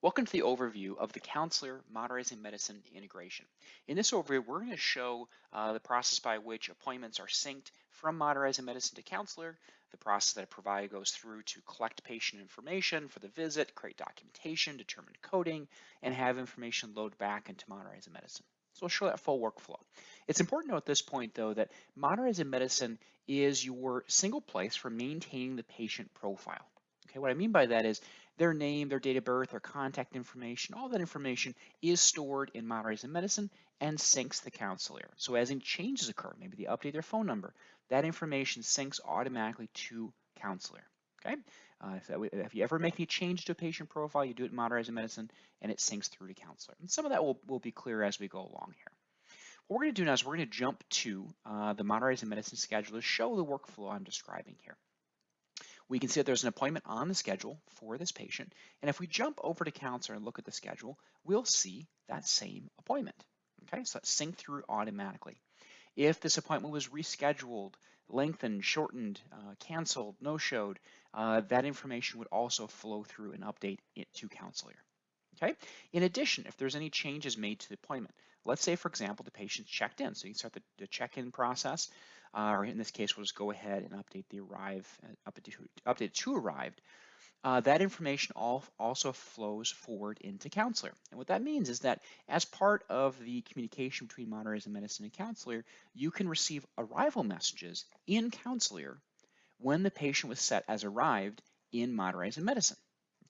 Welcome to the overview of the CounselEAR-Modernizing Medicine integration. In this overview, we're going to show the process by which appointments are synced from Modernizing Medicine to CounselEAR, the process that a provider goes through to collect patient information for the visit, create documentation, determine coding, and have information load back into Modernizing Medicine. So we'll show that full workflow. It's important to note at this point, though, that Modernizing Medicine is your single place for maintaining the patient profile. Okay, what I mean by that is their name, their date of birth, their contact information, all that information is stored in Modernizing Medicine and syncs the CounselEAR. So as any changes occur, maybe they update their phone number, that information syncs automatically to CounselEAR. Okay, if you ever make any change to a patient profile, you do it in Modernizing Medicine and it syncs through to CounselEAR. And some of that will be clear as we go along here. What we're going to do now is we're going to jump to the Modernizing Medicine schedule to show the workflow I'm describing here. We can see that there's an appointment on the schedule for this patient. And if we jump over to CounselEAR and look at the schedule, we'll see that same appointment. Okay, so it's synced through automatically. If this appointment was rescheduled, lengthened, shortened, canceled, no-showed, that information would also flow through and update it to CounselEAR. Okay. In addition, if there's any changes made to the appointment, let's say, for example, the patient's checked in. So you can start the check-in process, or in this case, we'll just go ahead and update the update to arrived. That information also flows forward into CounselEAR. And what that means is that as part of the communication between Modernizing Medicine and CounselEAR, you can receive arrival messages in CounselEAR when the patient was set as arrived in Modernizing Medicine.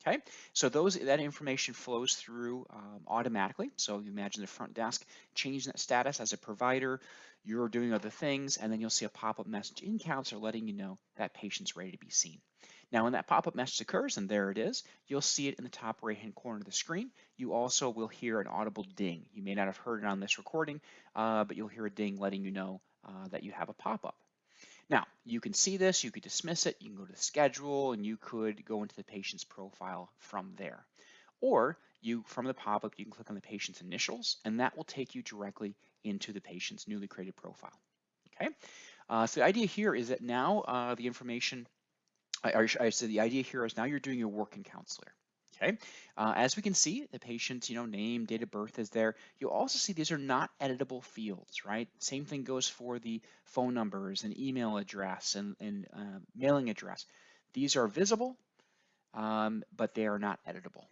Okay, so that information flows through automatically. So you imagine the front desk changing that status as a provider, you're doing other things, and then you'll see a pop-up message in CounselEAR letting you know that patient's ready to be seen. Now, when that pop-up message occurs, and there it is, you'll see it in the top right-hand corner of the screen. You also will hear an audible ding. You may not have heard it on this recording, but you'll hear a ding letting you know that you have a pop-up. Now, you can see this, you could dismiss it, you can go to the schedule, and you could go into the patient's profile from there. Or from the pop-up, you can click on the patient's initials, and that will take you directly into the patient's newly created profile. Okay, so the idea here is that now the information, I said the idea here is now you're doing your work in CounselEAR. Okay, as we can see, the patient's name, date of birth is there. You'll also see these are not editable fields, right? Same thing goes for the phone numbers and email address and mailing address. These are visible, but they are not editable.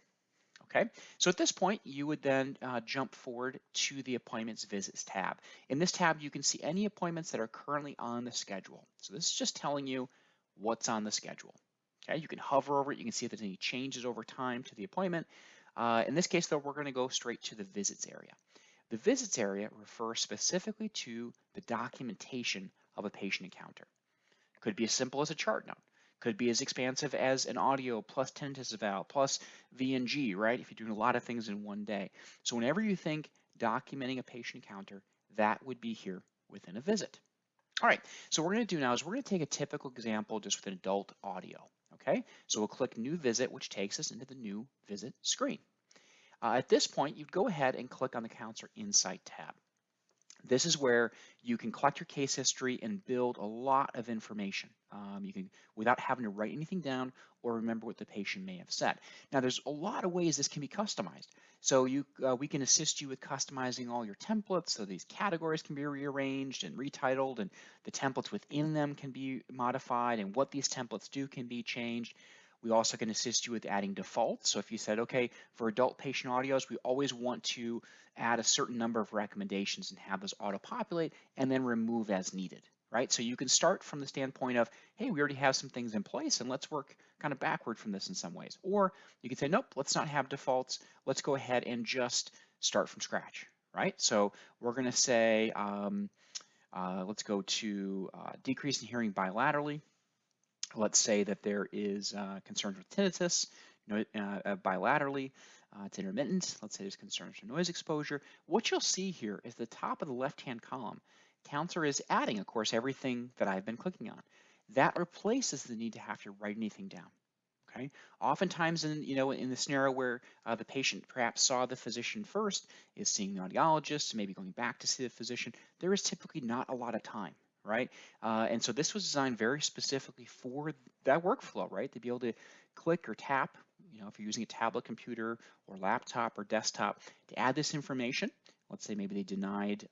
Okay, so at this point, you would then jump forward to the Appointments Visits tab. In this tab, you can see any appointments that are currently on the schedule. So this is just telling you what's on the schedule. Okay, you can hover over it. You can see if there's any changes over time to the appointment. In this case, though, we're going to go straight to the Visits area. The Visits area refers specifically to the documentation of a patient encounter. It could be as simple as a chart note. Could be as expansive as an audio plus tinnitus eval plus V&G, right? If you're doing a lot of things in one day. So whenever you think documenting a patient encounter, that would be here within a visit. All right, so what we're going to do now is we're going to take a typical example just with an adult audio. Okay, so we'll click New Visit, which takes us into the New Visit screen. At this point, you'd go ahead and click on the CounselEAR Insight tab. This is where you can collect your case history and build a lot of information. You can, without having to write anything down or remember what the patient may have said. Now, there's a lot of ways this can be customized. So we can assist you with customizing all your templates. So these categories can be rearranged and retitled, and the templates within them can be modified, and what these templates do can be changed. We also can assist you with adding defaults. So if you said, okay, for adult patient audios, we always want to add a certain number of recommendations and have those auto-populate and then remove as needed, right? So you can start from the standpoint of, hey, we already have some things in place and let's work kind of backward from this in some ways. Or you can say, nope, let's not have defaults. Let's go ahead and just start from scratch, right? So we're gonna say, let's go to decrease in hearing bilaterally. Let's say that there is concerns with tinnitus bilaterally, it's intermittent. Let's say there's concerns for noise exposure. What you'll see here is the top of the left-hand column. CounselEAR is adding, of course, everything that I've been clicking on. That replaces the need to have to write anything down. Okay. Oftentimes, in the scenario where the patient perhaps saw the physician first, is seeing the audiologist, maybe going back to see the physician, there is typically not a lot of time. Right? And so this was designed very specifically for that workflow, right? To be able to click or tap if you're using a tablet computer or laptop or desktop to add this information. Let's say maybe they denied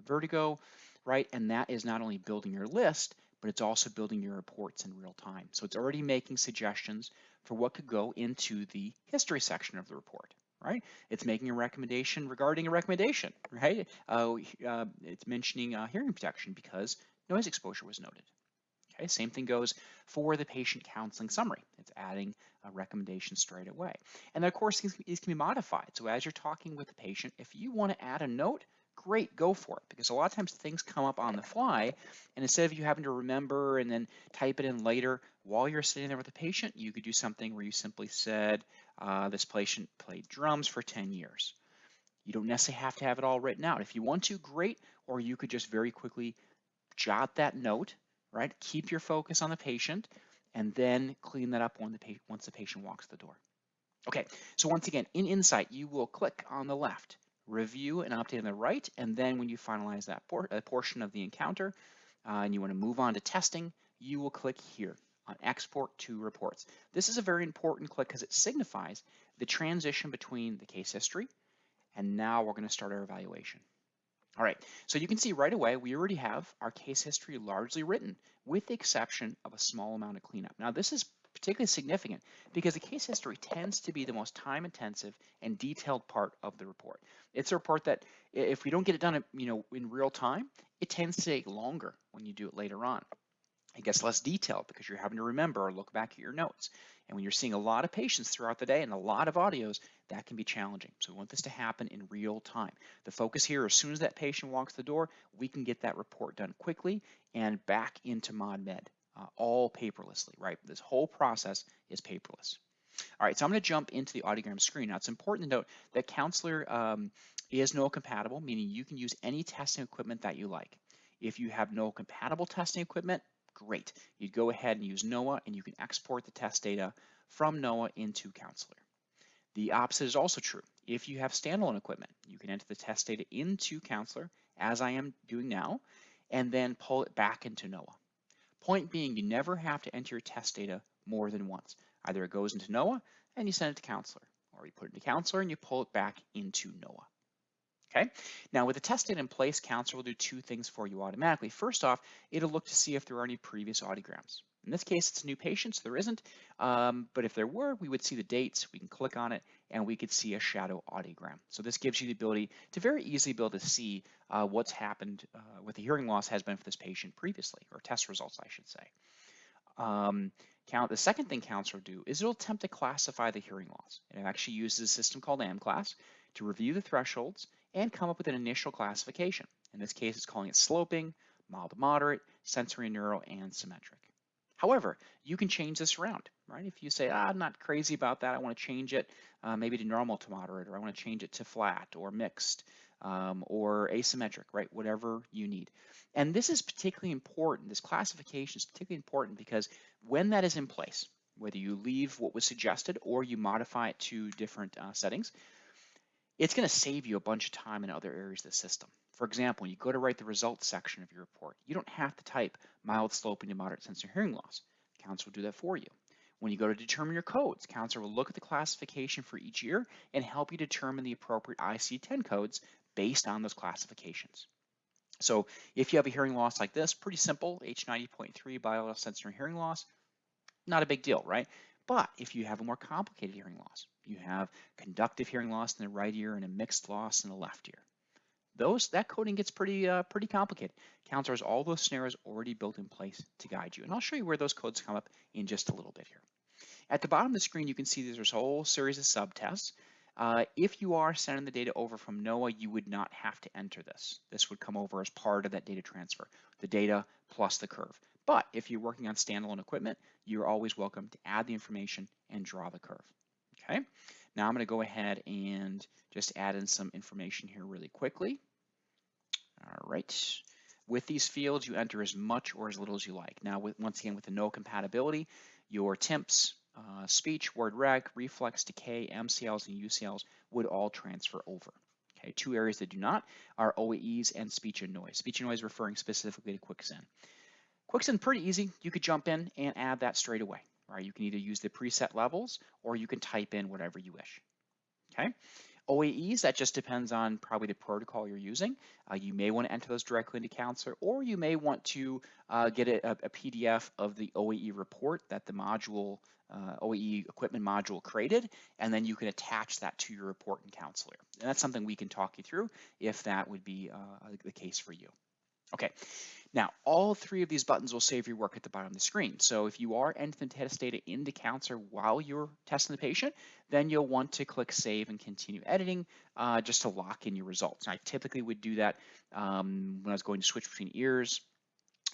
vertigo, right? And that is not only building your list, but it's also building your reports in real time. So it's already making suggestions for what could go into the history section of the report, right? It's making a recommendation regarding a recommendation, right? It's mentioning hearing protection because noise exposure was noted. Okay, same thing goes for the patient counseling summary. It's adding a recommendation straight away. And then of course, these can be modified. So as you're talking with the patient, if you want to add a note, great, go for it. Because a lot of times things come up on the fly, and instead of you having to remember and then type it in later while you're sitting there with the patient, you could do something where you simply said, this patient played drums for 10 years. You don't necessarily have to have it all written out. If you want to, great, or you could just very quickly jot that note, right? Keep your focus on the patient, and then clean that up once the patient walks the door. Okay, so once again, in Insight, you will click on the left, review and update on the right, and then when you finalize that portion of the encounter, and you want to move on to testing, you will click here on Export to Reports. This is a very important click because it signifies the transition between the case history, and now we're going to start our evaluation. All right, so you can see right away, we already have our case history largely written, with the exception of a small amount of cleanup. Now, this is particularly significant because the case history tends to be the most time-intensive and detailed part of the report. It's a report that if we don't get it done, in real time, it tends to take longer when you do it later on. It gets less detailed because you're having to remember or look back at your notes. And when you're seeing a lot of patients throughout the day and a lot of audios, that can be challenging. So we want this to happen in real time. The focus here, as soon as that patient walks the door, we can get that report done quickly and back into ModMed, all paperlessly, right? This whole process is paperless. All right, so I'm going to jump into the Audiogram screen. Now, it's important to note that CounselEAR is NOAA compatible, meaning you can use any testing equipment that you like. If you have NOAA compatible testing equipment, great. You'd go ahead and use NOAA, and you can export the test data from NOAA into CounselEAR. The opposite is also true. If you have standalone equipment, you can enter the test data into CounselEAR, as I am doing now, and then pull it back into NOAA. Point being, you never have to enter your test data more than once. Either it goes into NOAA and you send it to CounselEAR, or you put it into CounselEAR and you pull it back into NOAA. Okay, now with the test data in place, CounselEAR will do two things for you automatically. First off, it'll look to see if there are any previous audiograms. In this case, it's a new patient, so there isn't, but if there were, we would see the dates, we can click on it, and we could see a shadow audiogram. So this gives you the ability to very easily be able to see what's happened, what the hearing loss has been for this patient previously, or test results, I should say. The second thing CounselEAR will do is it'll attempt to classify the hearing loss. It actually uses a system called AMClass to review the thresholds and come up with an initial classification. In this case, it's calling it sloping, mild to moderate, sensory neural, and symmetric. However, you can change this around, right? If you say, I'm not crazy about that, I want to change it maybe to normal to moderate, or I want to change it to flat or mixed or asymmetric, right? Whatever you need. And this is particularly important. This classification is particularly important because when that is in place, whether you leave what was suggested or you modify it to different settings, it's going to save you a bunch of time in other areas of the system. For example, when you go to write the results section of your report, you don't have to type mild sloping to moderate sensory hearing loss. CounselEAR will do that for you. When you go to determine your codes, CounselEAR will look at the classification for each year and help you determine the appropriate ICD-10 codes based on those classifications. So if you have a hearing loss like this, pretty simple, H90.3 bilateral sensory hearing loss, not a big deal, right? But if you have a more complicated hearing loss, you have conductive hearing loss in the right ear and a mixed loss in the left ear, that coding gets pretty complicated. CounselEAR has all those scenarios already built in place to guide you. And I'll show you where those codes come up in just a little bit here. At the bottom of the screen, you can see there's a whole series of subtests. If you are sending the data over from NOAA, you would not have to enter this. This would come over as part of that data transfer, the data plus the curve. But if you're working on standalone equipment, you're always welcome to add the information and draw the curve. Okay, now I'm going to go ahead and just add in some information here really quickly. All right, with these fields, you enter as much or as little as you like. Now, once again, with the NOAA compatibility, your TIMPs, speech, word rec, reflex, decay, MCLs, and UCLs would all transfer over. Okay, two areas that do not are OAEs and speech and noise. Speech and noise referring specifically to QuickSend. QuickSend, pretty easy. You could jump in and add that straight away. right? You can either use the preset levels or you can type in whatever you wish, okay? OAEs, that just depends on probably the protocol you're using. You may want to enter those directly into Counselor, or you may want to get a PDF of the OAE report that the module, OAE equipment module created, and then you can attach that to your report in CounselEAR. And that's something we can talk you through if that would be the case for you. Okay, now all three of these buttons will save your work at the bottom of the screen. So if you are entering the test data into CounselEAR while you're testing the patient, then you'll want to click Save and Continue Editing just to lock in your results. And I typically would do that when I was going to switch between ears,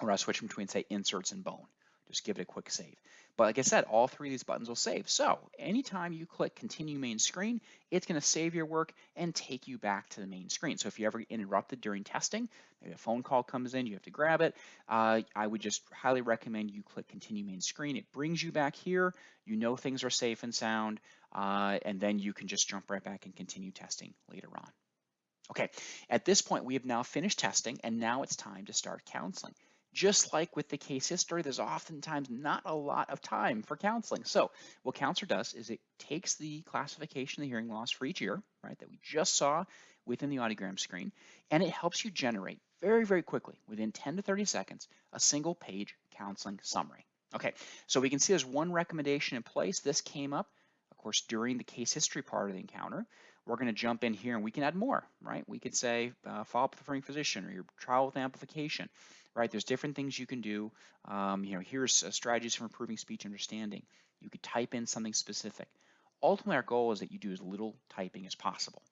or I was switching between, say, inserts and bone. Just give it a quick save. But like I said, all three of these buttons will save. So anytime you click Continue Main Screen, it's going to save your work and take you back to the main screen. So if you ever get interrupted during testing, maybe a phone call comes in, you have to grab it, I would just highly recommend you click Continue Main Screen. It brings you back here. You know things are safe and sound, and then you can just jump right back and continue testing later on. Okay, at this point, we have now finished testing, and now it's time to start counseling. Just like with the case history, there's oftentimes not a lot of time for counseling. So what CounselEAR does is it takes the classification of the hearing loss for each ear, right, that we just saw within the audiogram screen, and it helps you generate very, very quickly, within 10 to 30 seconds, a single page counseling summary. Okay, so we can see there's one recommendation in place. This came up, of course, during the case history part of the encounter. We're going to jump in here and we can add more, right? We could say follow up with the referring physician, or your trial with amplification, right? There's different things you can do. Here's strategies for improving speech understanding. You could type in something specific. Ultimately, our goal is that you do as little typing as possible.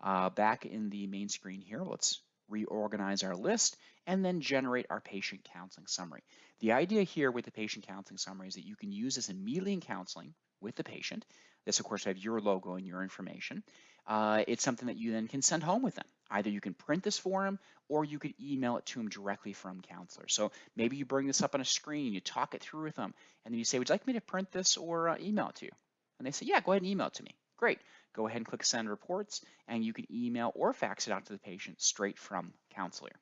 Back in the main screen here, let's reorganize our list and then generate our patient counseling summary. The idea here with the patient counseling summary is that you can use this immediately in counseling with the patient. This, of course, have your logo and your information. It's something that you then can send home with them. Either you can print this for them or you could email it to them directly from CounselEAR. So maybe you bring this up on a screen, you talk it through with them, and then you say, would you like me to print this or email it to you? And they say, yeah, go ahead and email it to me. Great. Go ahead and click Send Reports, and you can email or fax it out to the patient straight from CounselEAR.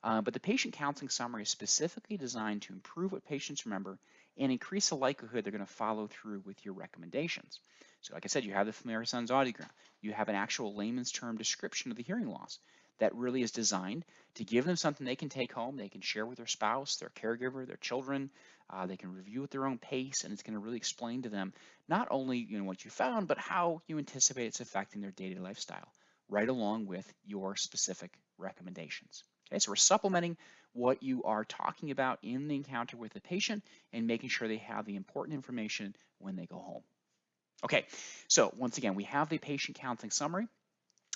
But the patient counseling summary is specifically designed to improve what patients remember and increase the likelihood they're going to follow through with your recommendations. So like I said, you have the familiar sounds audiogram. You have an actual layman's term description of the hearing loss that really is designed to give them something they can take home, they can share with their spouse, their caregiver, their children. They can review at their own pace, and it's going to really explain to them not only what you found, but how you anticipate it's affecting their daily lifestyle, right along with your specific recommendations. Okay, so we're supplementing what you are talking about in the encounter with the patient and making sure they have the important information when they go home. Okay, so once again, we have the patient counseling summary.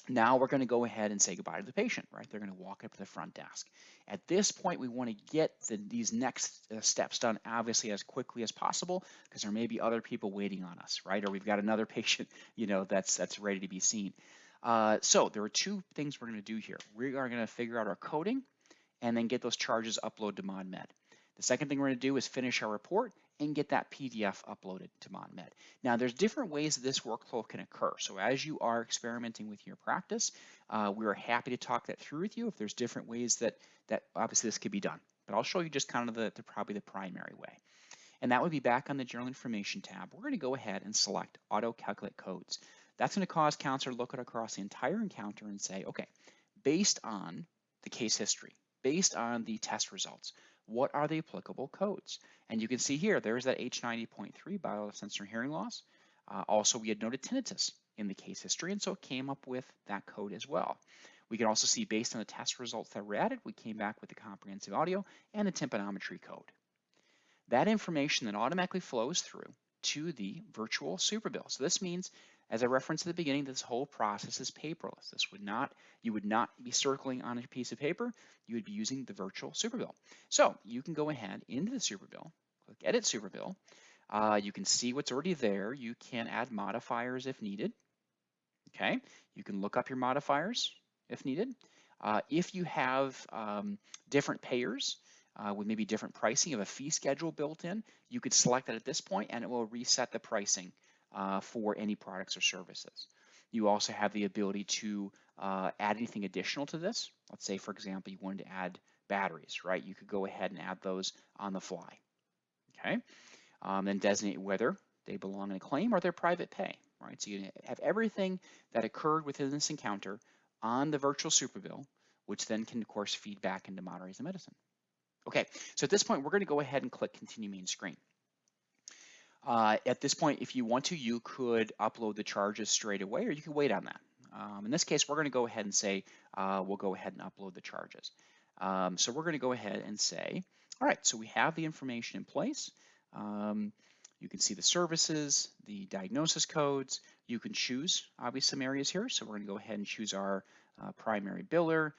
Now we're going to go ahead and say goodbye to the patient, right? They're going to walk up to the front desk. At this point, we want to get these next steps done, obviously, as quickly as possible, because there may be other people waiting on us, right? Or we've got another patient, that's ready to be seen. So there are two things we're going to do here. We are going to figure out our coding and then get those charges uploaded to ModMed. The second thing we're going to do is finish our report and get that PDF uploaded to ModMed. Now, there's different ways that this workflow can occur. So as you are experimenting with your practice, we are happy to talk that through with you if there's different ways that obviously this could be done. But I'll show you just kind of probably the primary way. And that would be back on the General Information tab. We're going to go ahead and select Auto Calculate Codes. That's going to cause CounselEAR to look at across the entire encounter and say, okay, based on the case history, based on the test results, what are the applicable codes? And you can see here, there's that H90.3 bisensory hearing loss. Also, we had noted tinnitus in the case history, and so it came up with that code as well. We can also see, based on the test results that were added, we came back with the comprehensive audio and the tympanometry code. That information then automatically flows through to the virtual superbill. So this means, as I referenced at the beginning, this whole process is paperless. You would not be circling on a piece of paper. You would be using the virtual superbill. So you can go ahead into the superbill, click Edit Superbill. You can see what's already there. You can add modifiers if needed. Okay, you can look up your modifiers if needed. If you have different payers, with maybe different pricing of a fee schedule built in, you could select that at this point and it will reset the pricing for any products or services. You also have the ability to add anything additional to this. Let's say, for example, you wanted to add batteries, right? You could go ahead and add those on the fly, okay? then designate whether they belong in a claim or they're private pay, right? So you have everything that occurred within this encounter on the virtual superbill, which then can, of course, feed back into Modernizing Medicine. Okay, so at this point, we're going to go ahead and click Continue Main Screen. At this point, if you want to, you could upload the charges straight away, or you can wait on that. In this case, we're going to go ahead and say, we'll go ahead and upload the charges. So we're going to go ahead and say, all right, so we have the information in place. You can see the services, the diagnosis codes. You can choose, obviously, some areas here. So we're going to go ahead and choose our primary biller.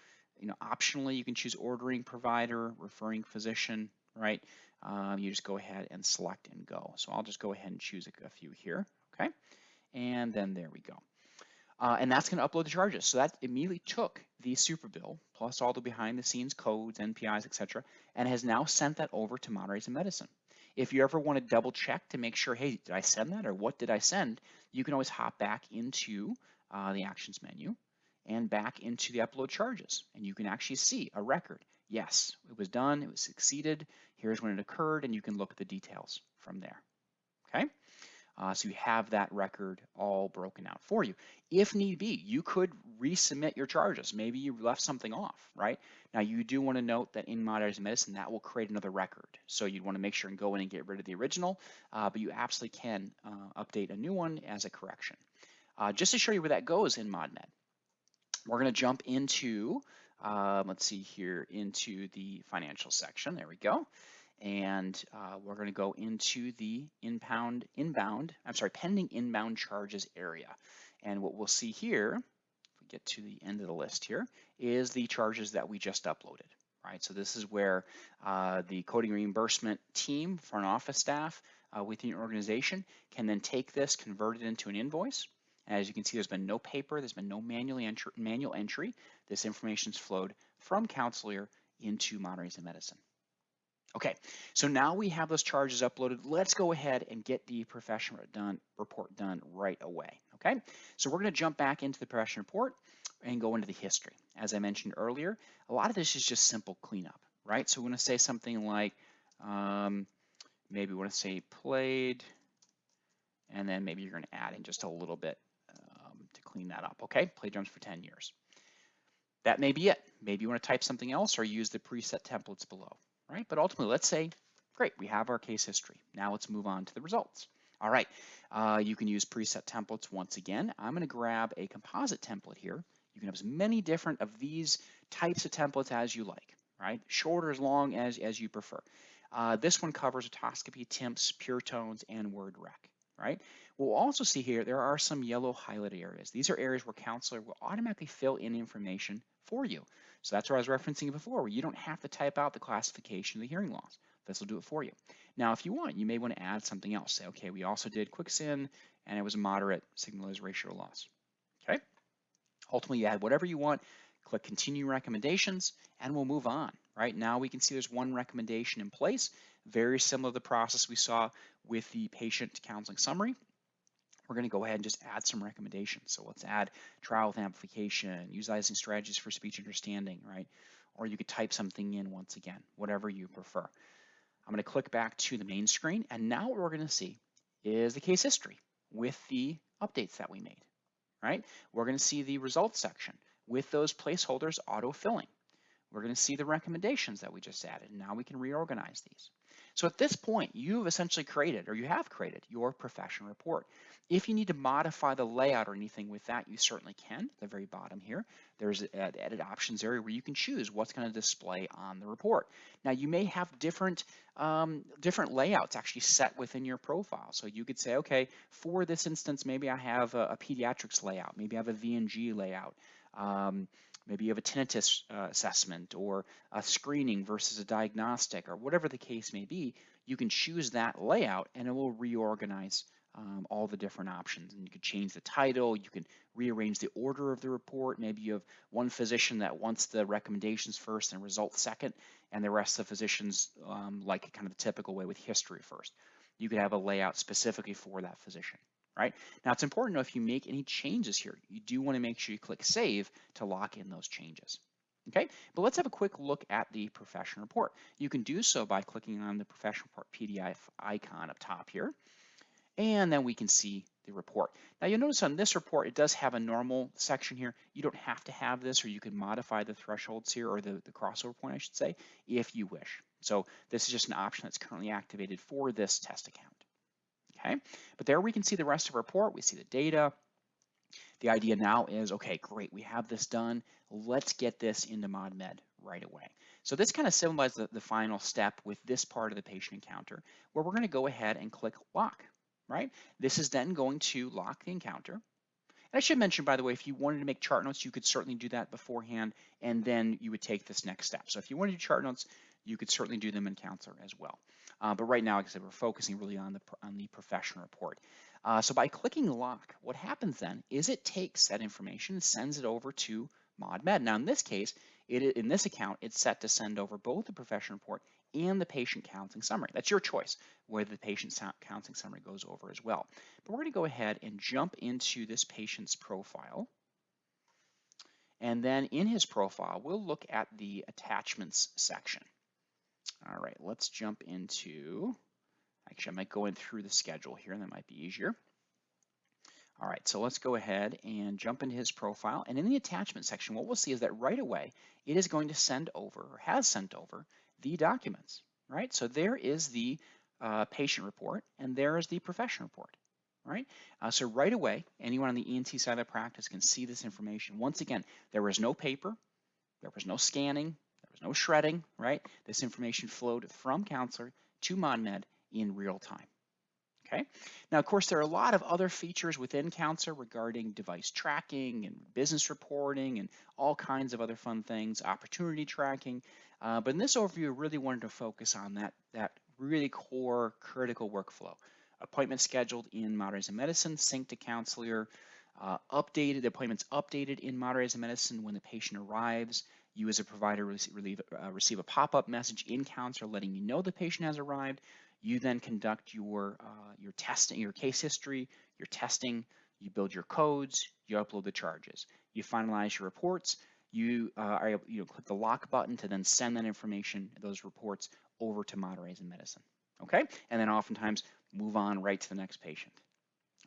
Optionally, you can choose ordering provider, referring physician, right? You just go ahead and select and go. So I'll just go ahead and choose a few here, okay? And then there we go. And that's going to upload the charges. So that immediately took the super bill plus all the behind the scenes codes, NPIs, etc., and has now sent that over to Modernizing Medicine. If you ever want to double check to make sure, hey, did I send that or what did I send? You can always hop back into the actions menu and back into the upload charges. And you can actually see a record. Yes, it was done, it was succeeded, here's when it occurred, and you can look at the details from there, okay? So you have that record all broken out for you. If need be, you could resubmit your charges. Maybe you left something off, right? Now you do want to note that in Modernizing Medicine, that will create another record. So you'd want to make sure and go in and get rid of the original, but you absolutely can update a new one as a correction. Just to show you where that goes in ModMed, we're going to jump into, let's see here, into the financial section. There we go. And we're going to go into the pending inbound charges area. And what we'll see here, if we get to the end of the list here, is the charges that we just uploaded, right? So this is where the coding reimbursement team, front office staff within your organization can then take this, convert it into an invoice. As you can see, there's been no paper, there's been no manual entry. This information's flowed from CounselEAR into Modernizing Medicine. Okay, so now we have those charges uploaded. Let's go ahead and get the profession report done right away, okay? So we're gonna jump back into the profession report and go into the history. As I mentioned earlier, a lot of this is just simple cleanup, right? So we're gonna say something like, maybe we wanna say played, and then maybe you're gonna add in just a little bit to clean that up, okay? Played drums for 10 years. That may be it. Maybe you wanna type something else or use the preset templates below. Right? But ultimately, let's say, great, we have our case history. Now let's move on to the results. All right, you can use preset templates once again. I'm going to grab a composite template here. You can have as many different of these types of templates as you like, right? Short or as long as you prefer. This one covers otoscopy, TIMPs, pure tones, and word rec, right? We'll also see here, there are some yellow highlighted areas. These are areas where CounselEAR will automatically fill in information for you. So that's what I was referencing before, where you don't have to type out the classification of the hearing loss. This will do it for you. Now, if you want, you may want to add something else. Say, okay, we also did quicksand, and it was a moderate signal-noise ratio loss. Okay? Ultimately, you add whatever you want, click Continue Recommendations, and we'll move on. Right now, we can see there's one recommendation in place, very similar to the process we saw with the patient counseling summary. We're going to go ahead and just add some recommendations. So let's add trial with amplification, utilizing strategies for speech understanding, right? Or you could type something in once again, whatever you prefer. I'm going to click back to the main screen, and now what we're going to see is the case history with the updates that we made, right? We're going to see the results section with those placeholders auto-filling. We're going to see the recommendations that we just added, and now we can reorganize these. So at this point, you've essentially created, or you have created, your profession report. If you need to modify the layout or anything with that, you certainly can. At the very bottom here, there's an edit options area where you can choose what's going to display on the report. Now, you may have different layouts actually set within your profile. So you could say, okay, for this instance, maybe I have a pediatrics layout, maybe I have a VNG layout. Maybe you have a tinnitus assessment or a screening versus a diagnostic or whatever the case may be. You can choose that layout and it will reorganize all the different options. And you could change the title, you can rearrange the order of the report. Maybe you have one physician that wants the recommendations first and results second, and the rest of the physicians like kind of the typical way with history first. You could have a layout specifically for that physician. Right? Now, it's important to know if you make any changes here, you do want to make sure you click Save to lock in those changes. Okay, but let's have a quick look at the professional report. You can do so by clicking on the professional report PDF icon up top here, and then we can see the report. Now you'll notice on this report, it does have a normal section here. You don't have to have this, or you can modify the thresholds here, or the crossover point, I should say, if you wish. So this is just an option that's currently activated for this test account. Okay, but there we can see the rest of the report. We see the data. The idea now is, okay, great, we have this done. Let's get this into ModMed right away. So this kind of symbolizes the final step with this part of the patient encounter, where we're going to go ahead and click lock, right? This is then going to lock the encounter. And I should mention, by the way, if you wanted to make chart notes, you could certainly do that beforehand, and then you would take this next step. So if you want to do chart notes, you could certainly do them in CounselEAR as well. But right now, like I said, we're focusing really on the professional report. So by clicking lock, what happens then is it takes that information and sends it over to ModMed. Now in this case, in this account, it's set to send over both the professional report and the patient counseling summary. That's your choice, whether the patient counseling summary goes over as well. But we're going to go ahead and jump into this patient's profile. And then in his profile, we'll look at the attachments section. All right, let's jump into, actually I might go in through the schedule here, and that might be easier. All right, so let's go ahead and jump into his profile. And in the attachment section, what we'll see is that right away, it is going to send over, or has sent over, the documents, right? So there is the patient report, and there is the professional report, right? So right away, anyone on the ENT side of the practice can see this information. Once again, there was no paper, there was no scanning, there was no shredding, right? This information flowed from CounselEAR to ModMed in real time. Okay. Now, of course, there are a lot of other features within CounselEAR regarding device tracking and business reporting and all kinds of other fun things, opportunity tracking. But in this overview, I really wanted to focus on that really core critical workflow. Appointments scheduled in Modernizing Medicine, synced to CounselEAR, the appointments updated in Modernizing Medicine when the patient arrives. You as a provider receive a pop-up message in CounselEAR letting you know the patient has arrived. You then conduct your testing, your case history, your testing, you build your codes, you upload the charges. You finalize your reports, you click the lock button to then send that information, those reports, over to Modernizing Medicine. Okay, and then oftentimes move on right to the next patient.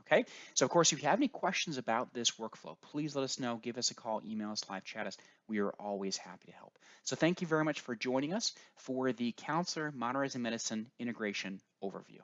Okay, so of course, if you have any questions about this workflow, please let us know, give us a call, email us, live chat us. We are always happy to help. So thank you very much for joining us for the CounselEAR Modernizing Medicine Integration Overview.